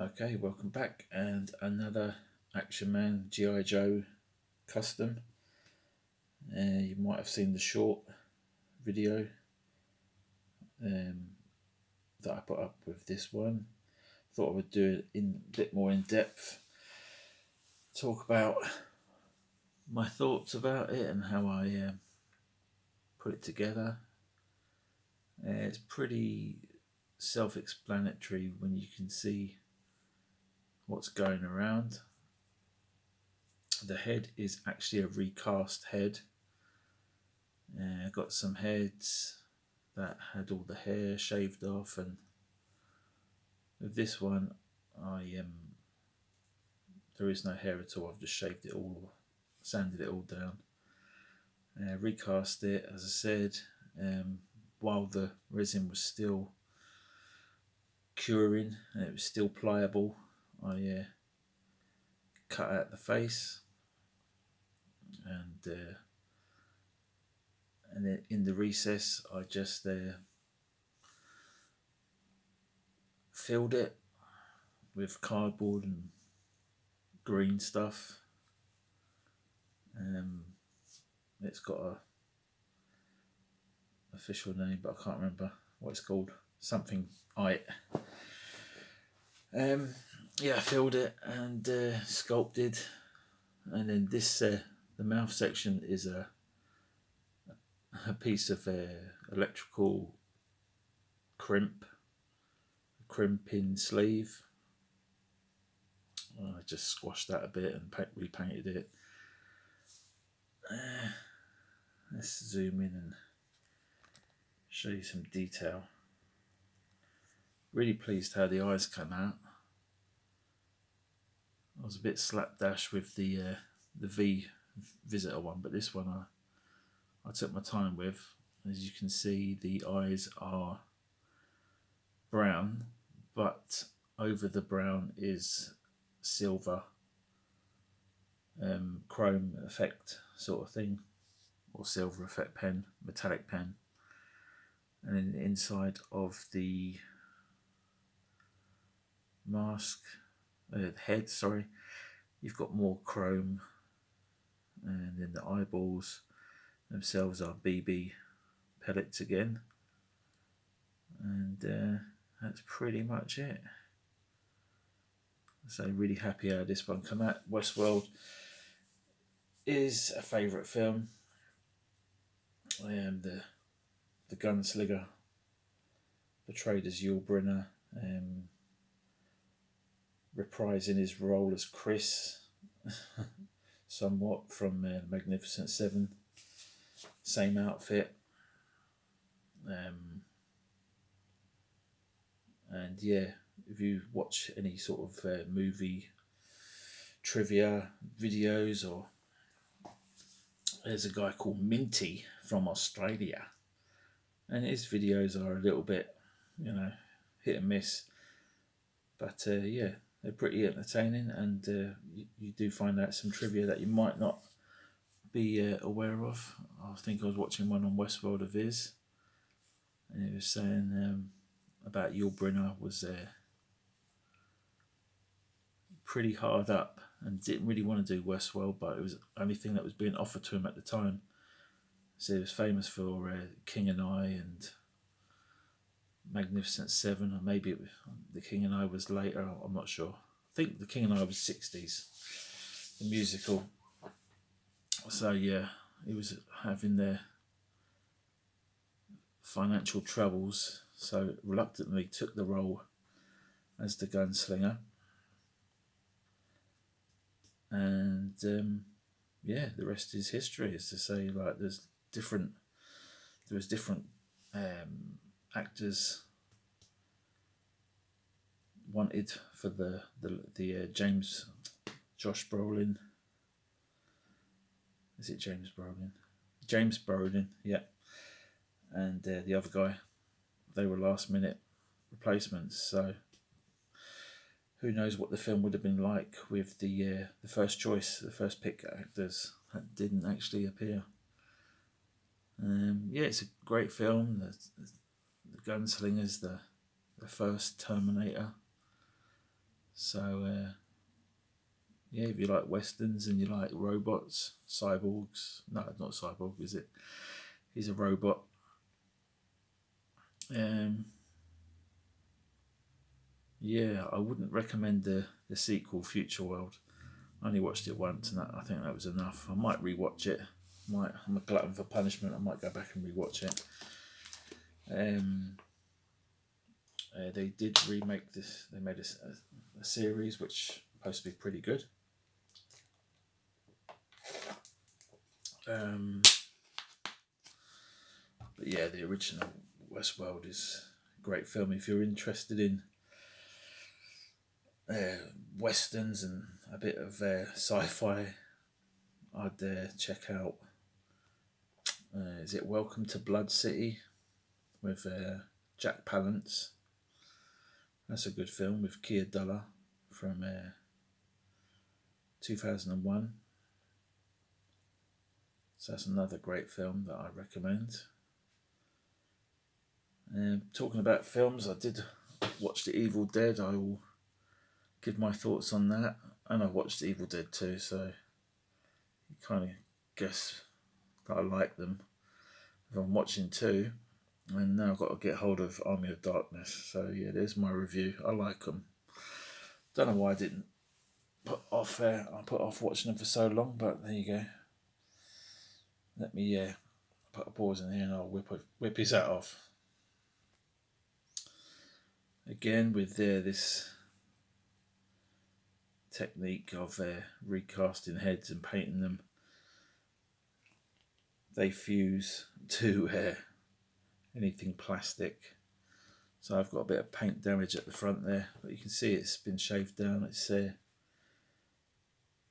Okay, welcome back, and another Action Man G.I. Joe custom. You might have seen the short video um, that I put up with this one. Thought I would do it in a bit more in depth, talk about my thoughts about it and how I put it together. It's pretty self-explanatory when you can see what's going around. The head is actually a recast head. I got some heads that had all the hair shaved off, and with this one, I there is no hair at all. I've just shaved it all, sanded it all down, recast it as I said, while the resin was still curing and it was still pliable. I cut out the face and then in the recess I just filled it with cardboard and green stuff. It's got a official name, but I can't remember what it's called. Something I. Yeah, I filled it and sculpted, and then this the mouth section is a piece of electrical crimping sleeve. I just squashed that a bit and repainted it. Let's zoom in and show you some detail. Really pleased how the eyes come out. I was a bit slapdash with the V Visitor one, but this one I took my time with. As you can see, the eyes are brown, but over the brown is silver chrome effect sort of thing, or silver effect pen, metallic pen. And then the inside of the mask, head, sorry, you've got more chrome, and then the eyeballs themselves are BB pellets again, and that's pretty much it. So really happy how this one come out. Westworld is a favourite film. The gunslinger portrayed as Yul Brynner, reprising his role as Chris somewhat from Magnificent Seven. Same outfit. And yeah, if you watch any sort of movie trivia videos, or there's a guy called Minty from Australia, and his videos are a little bit, hit and miss, but yeah, they're pretty entertaining, and you do find out some trivia that you might not be aware of. I think I was watching one on Westworld of his, and he was saying about Yul Brynner was pretty hard up and didn't really want to do Westworld, but it was the only thing that was being offered to him at the time. So he was famous for King and I and Magnificent Seven, or maybe the King and I was later. I'm not sure. I think the King and I was 60s, the musical. So yeah, he was having their financial troubles, so reluctantly took the role as the gunslinger. And yeah, the rest is history. As to say, like there was different actors wanted for the James Josh Brolin. Is it James Brolin? James Brolin, yeah. And the other guy, they were last minute replacements. So who knows what the film would have been like with the first choice, the first pick actors that didn't actually appear. Yeah, it's a great film. The gunslinger's the first Terminator. So yeah, if you like westerns and you like robots, cyborgs, no, not cyborg, is it? He's a robot. Yeah, I wouldn't recommend the sequel, Future World. I only watched it once, and I think that was enough. I might rewatch it. I'm a glutton for punishment. I might go back and rewatch it. They did remake this. They made a series which is supposed to be pretty good. But yeah, the original Westworld is a great film. If you're interested in westerns and a bit of sci-fi, I'd check out. Is it Welcome to Blood City with Jack Palance? That's a good film with Keir Dullea from 2001. So that's another great film that I recommend. Talking about films, I did watch The Evil Dead. I will give my thoughts on that. And I watched Evil Dead 2, so you kind of guess that I like them. If I'm watching 2, and now I've got to get hold of Army of Darkness. So yeah, there's my review. I like them. Don't know why I didn't put off watching them for so long, but there you go. Let me put a pause in here and I'll whip his hat off. Again with this technique of recasting heads and painting them, they fuse to anything plastic. So I've got a bit of paint damage at the front there, but you can see it's been shaved down. It's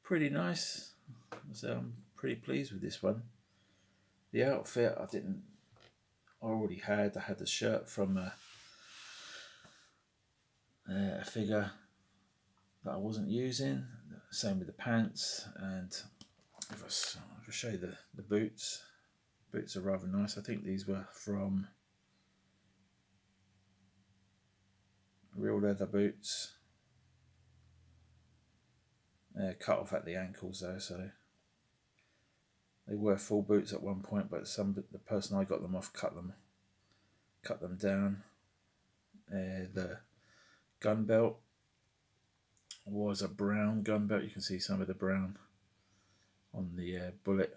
pretty nice. So I'm pretty pleased with this one. The outfit I already had. I had the shirt from a figure that I wasn't using. Same with the pants, and if I show you the boots. Boots are rather nice. I think these were from real leather boots. Cut off at the ankles though, so they were full boots at one point, but the person I got them off cut them down. The gun belt was a brown gun belt. You can see some of the brown on the bullet,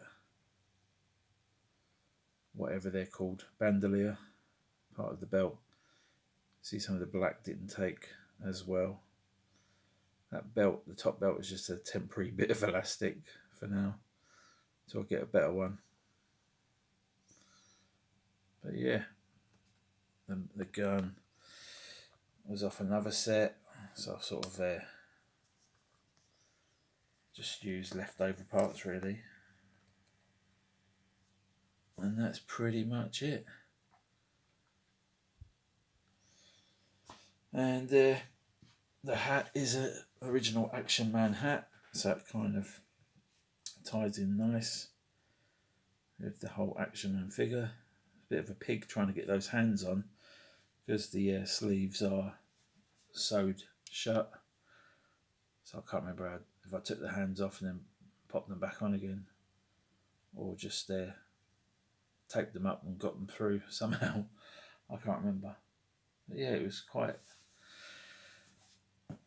whatever they're called, bandolier part of the belt. See some of the black didn't take as well. That belt, the top belt, is just a temporary bit of elastic for now, so I'll get a better one. But yeah, the gun was off another set, so I sort of just used leftover parts really, and that's pretty much it. And the hat is an original Action Man hat, so it kind of ties in nice with the whole Action Man figure. A bit of a pig trying to get those hands on because the sleeves are sewed shut, so I can't remember if I took the hands off and then popped them back on again, or just taped them up and got them through somehow. I can't remember. But yeah, it was quite.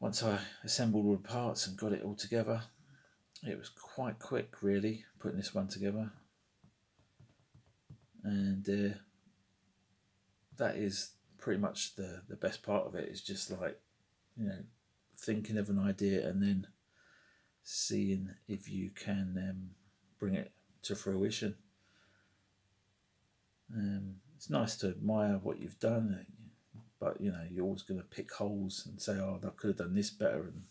Once I assembled all the parts and got it all together, it was quite quick really putting this one together, and that is pretty much the best part of it. Is just like, thinking of an idea and then seeing if you can bring it to fruition. It's nice to admire what you've done, but you're always going to pick holes and say, oh, I could have done this better and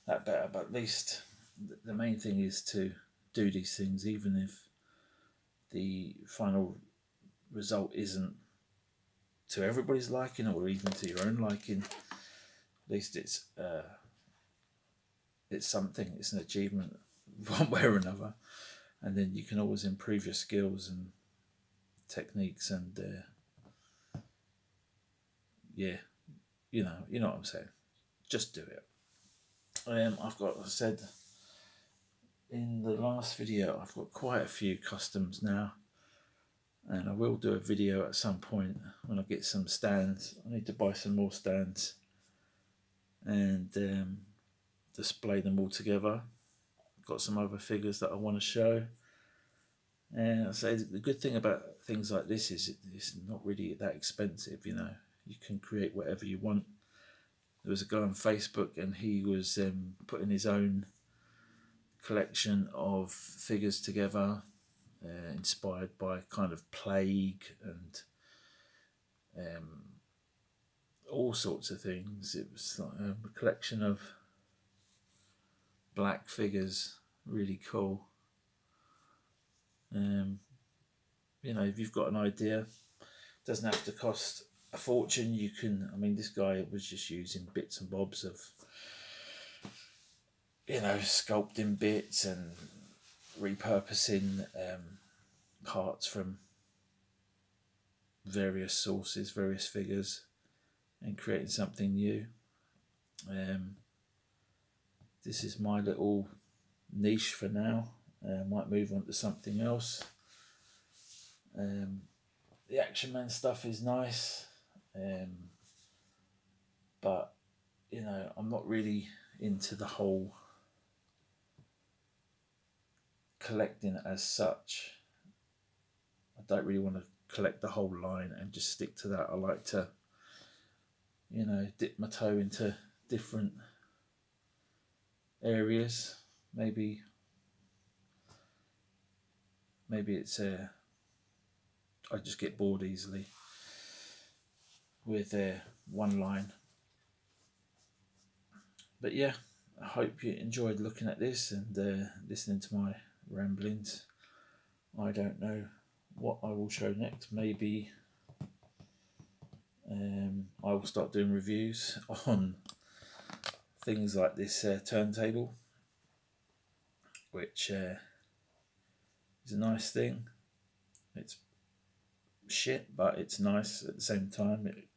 that better. But at least the main thing is to do these things, even if the final result isn't to everybody's liking or even to your own liking. At least it's something. It's an achievement one way or another, and then you can always improve your skills and techniques, and yeah, you know what I'm saying. Just do it. I've got, I said in the last video, I've got quite a few customs now, and I will do a video at some point when I get some stands. I need to buy some more stands and display them all together. Got some other figures that I want to show. And I say the good thing about things like this is it's not really that expensive, you know. You can create whatever you want. There was a guy on Facebook and he was putting his own collection of figures together, inspired by kind of plague and all sorts of things. It was like a collection of black figures, really cool. You know, if you've got an idea, it doesn't have to cost a fortune. You can, I mean, this guy was just using bits and bobs of, you know, sculpting bits and repurposing parts from various sources, various figures, and creating something new. This is my little niche for now. Might move on to something else. The Action Man stuff is nice, but you know, I'm not really into the whole collecting as such. I don't really want to collect the whole line and just stick to that. I like to, you know, dip my toe into different areas. Maybe it's I just get bored easily with one line. But yeah, I hope you enjoyed looking at this and listening to my ramblings. I don't know what I will show next. Maybe I will start doing reviews on things like this turntable, which is a nice thing. It's shit, but it's nice at the same time. It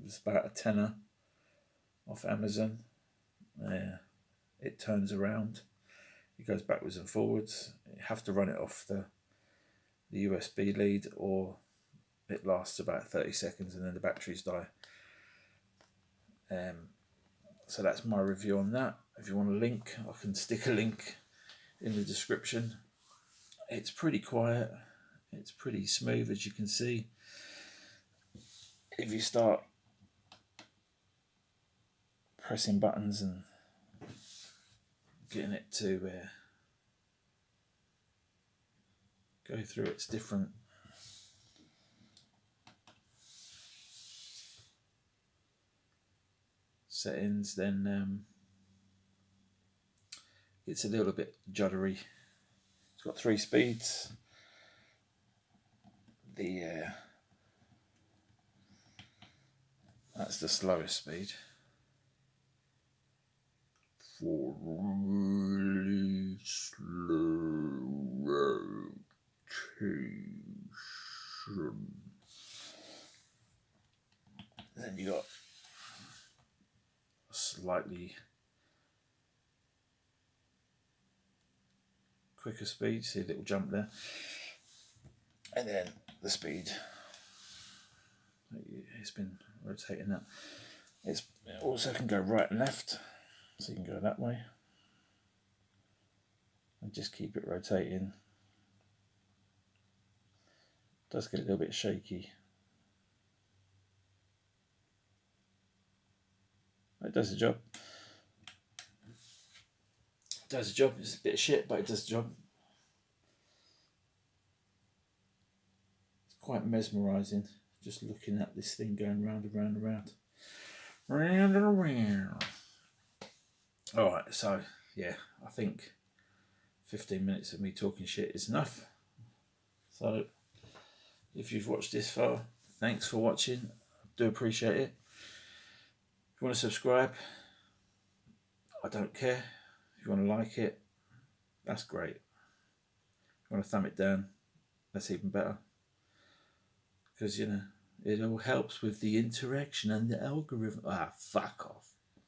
was about a tenner off Amazon. It turns around, it goes backwards and forwards. You have to run it off the USB lead, or it lasts about 30 seconds and then the batteries die. So that's my review on that. If you want a link, I can stick a link in the description. It's pretty quiet, it's pretty smooth, as you can see. If you start pressing buttons and getting it to go through its different settings, then it's a little bit juddery. It's got 3 speeds. That's the slowest speed. For really slow rotation. Then you got a slightly quicker speed. See a little jump there, and then the speed. It's been rotating that. It also can go right and left, so you can go that way and just keep it rotating. It does get a little bit shaky. It does the job. It does the job. It's a bit of shit, but it does the job. It's quite mesmerising just looking at this thing going round and round and round. Round and round. Alright, so yeah, I think 15 minutes of me talking shit is enough. So if you've watched this far, thanks for watching. I do appreciate it. If you want to subscribe, I don't care. If you want to like it, that's great. If you want to thumb it down, that's even better. Because, you know, it all helps with the interaction and the algorithm. Ah, fuck off.